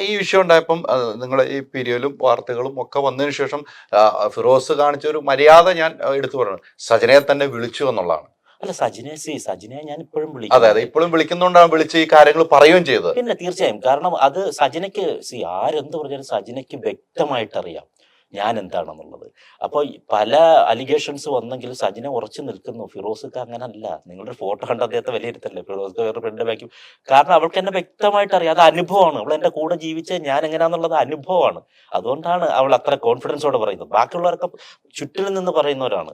ഈ വിഷയം ഉണ്ടായപ്പം നിങ്ങൾ ഈ പീരിയലും വാർത്തകളും ഒക്കെ വന്നതിന് ശേഷം ഫിറോസ് കാണിച്ച ഒരു മര്യാദ ഞാൻ എടുത്തു പറയുന്നത് സജനയെ തന്നെ വിളിച്ചു എന്നുള്ളതാണ്. അല്ല, സജിനെ ഞാൻ ഇപ്പോഴും അതെ വിളിക്കും. അതെ, ഇപ്പോഴും വിളിക്കുന്നോണ്ടാണ് വിളിച്ച് ഈ കാര്യങ്ങൾ പറയുകയും ചെയ്തത്. പിന്നെ തീർച്ചയായും, കാരണം അത് സജിനയ്ക്ക് ആരെന്ത് പറഞ്ഞാലും സജിനയ്ക്ക് വ്യക്തമായിട്ട് അറിയാം ഞാൻ എന്താണെന്നുള്ളത്. അപ്പോൾ പല അലിഗേഷൻസ് വന്നെങ്കിലും സജിന ഉറച്ചു നിൽക്കുന്നു. ഫിറോസ്ക്ക് അങ്ങനല്ല. നിങ്ങളുടെ ഫോട്ടോ കണ്ട് അദ്ദേഹത്തെ വിലയിരുത്തല്ലേ. ഫിറോസ്ക്ക് വേറെ ഫ്രണ്ട് ബാക്കി, കാരണം അവൾക്ക് എന്നെ വ്യക്തമായിട്ട് അറിയാം. അത് അനുഭവമാണ്. അവൾ എൻ്റെ കൂടെ ജീവിച്ച ഞാൻ എങ്ങനെയാന്നുള്ളത് അനുഭവമാണ്. അതുകൊണ്ടാണ് അവൾ അത്ര കോൺഫിഡൻസോടെ പറയുന്നത്. ബാക്കിയുള്ളവരൊക്കെ ചുറ്റിൽ നിന്ന് പറയുന്നവരാണ്.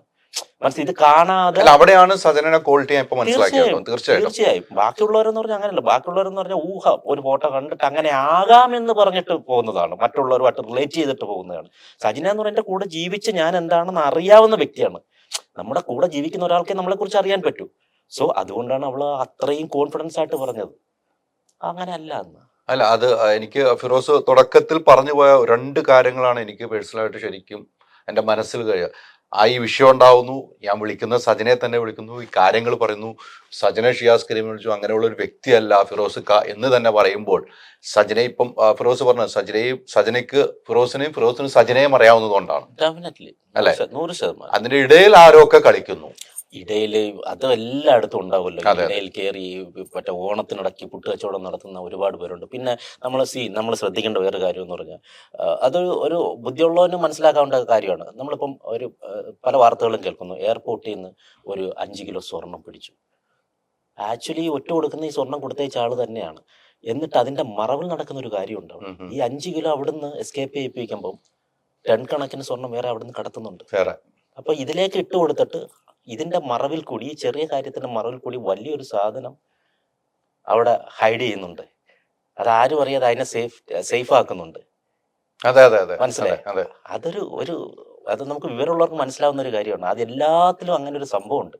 മനസ്സിൽ ഇത് കാണാതെ. അല്ല, അവിടെയാണ് സജനയുടെ ക്വാളിറ്റി ഞാൻ ഇപ്പൊ മനസ്സിലാക്കിയത്. തീർച്ചയായിട്ടും തീർച്ചയായും ബാക്കിയുള്ളവരെന്ന് പറഞ്ഞാൽ അങ്ങനെയല്ല. ബാക്കിയുള്ളവരെന്ന് പറഞ്ഞാൽ ഊഹം, ഒരു ഫോട്ടോ കണ്ടിട്ട് അങ്ങനെ ആകാമെന്ന് പറഞ്ഞിട്ട് പോകുന്നതാണ്, മറ്റുള്ളവരുമായിട്ട് റിലേറ്റ് ചെയ്തിട്ട് പോകുന്നതാണ്. സജിന എന്ന് പറഞ്ഞാൽ എൻ്റെ കൂടെ ജീവിച്ച് ഞാൻ എന്താണെന്ന് അറിയാവുന്ന വ്യക്തിയാണ്. നമ്മുടെ കൂടെ ജീവിക്കുന്ന ഒരാൾക്കെ നമ്മളെ കുറിച്ച് അറിയാൻ പറ്റൂ. സോ അതുകൊണ്ടാണ് അവൾ അത്രയും കോൺഫിഡൻസ് ആയിട്ട് പറഞ്ഞത്. അങ്ങനെ അല്ല എന്ന്. അല്ല, അത് എനിക്ക് ഫിറോസ് തുടക്കത്തിൽ പറഞ്ഞു പോയ രണ്ട് കാര്യങ്ങളാണ് എനിക്ക് പേഴ്സണലായിട്ട് ശരിക്കും എൻ്റെ മനസ്സിൽ കഴിയുക. ഈ വിഷയം ഉണ്ടാവുന്നു, ഞാൻ വിളിക്കുന്നത് സജനയെ തന്നെ വിളിക്കുന്നു, ഈ കാര്യങ്ങൾ പറയുന്നു, സജന ഷിയാസ് കരീം വിളിച്ചു, അങ്ങനെയുള്ള ഒരു വ്യക്തിയല്ല ഫിറോസ് എന്ന് തന്നെ പറയുമ്പോൾ സജന ഇപ്പം ഫിറോസ് പറഞ്ഞത് സജനയ്ക്ക് ഫിറോസിനും സജനയും അറിയാവുന്നതുകൊണ്ടാണ്. ഡെഫിനറ്റ്ലി, അല്ലെ? 100%. അതിന്റെ ഇടയിൽ ആരൊക്കെ കളിക്കുന്നു, ഇടയിൽ അത് എല്ലായിടത്തും ഉണ്ടാവുമല്ലോ. ഇടയിൽ കയറി മറ്റേ ഓണത്തിനിടയ്ക്ക് പുട്ടുകച്ചവടം നടത്തുന്ന ഒരുപാട് പേരുണ്ട്. പിന്നെ നമ്മൾ ശ്രദ്ധിക്കേണ്ട വേറെ കാര്യം എന്ന് പറഞ്ഞാൽ, അത് ഒരു ബുദ്ധിയുള്ളവന് മനസ്സിലാക്കാവേണ്ട കാര്യമാണ്. നമ്മളിപ്പം പല വാർത്തകളും കേൾക്കുന്നു, എയർപോർട്ടിൽ നിന്ന് ഒരു 5 കിലോ സ്വർണം പിടിച്ചു. ആക്ച്വലി ഒറ്റ കൊടുക്കുന്ന ഈ സ്വർണം കൊടുത്തേച്ച ആള് തന്നെയാണ്. എന്നിട്ട് അതിന്റെ മറവിൽ നടക്കുന്ന ഒരു കാര്യം ഉണ്ടാവും. ഈ 5 കിലോ അവിടുന്ന് എസ്കേപ്പ് ചെയ്യിപ്പിക്കുമ്പോൾ ടൺ കണക്കിന് സ്വർണം വേറെ അവിടുന്ന് കടത്തുന്നുണ്ട്. അപ്പൊ ഇതിലേക്ക് ഇട്ട് കൊടുത്തിട്ട് ഇതിന്റെ മറവിൽ കൂടി, ഈ ചെറിയ കാര്യത്തിന്റെ മറവിൽ കൂടി വലിയൊരു സാധനം അവിടെ ഹൈഡ് ചെയ്യുന്നുണ്ട്. അത് ആരും അറിയാതെ അതിനെ സേഫ് ആക്കുന്നുണ്ട്. മനസ്സിലായി? അത് നമുക്ക് വിവരമുള്ളവർക്ക് മനസ്സിലാവുന്ന ഒരു കാര്യമാണ്. അത് എല്ലാത്തിലും അങ്ങനെ ഒരു സംഭവം ഉണ്ട്.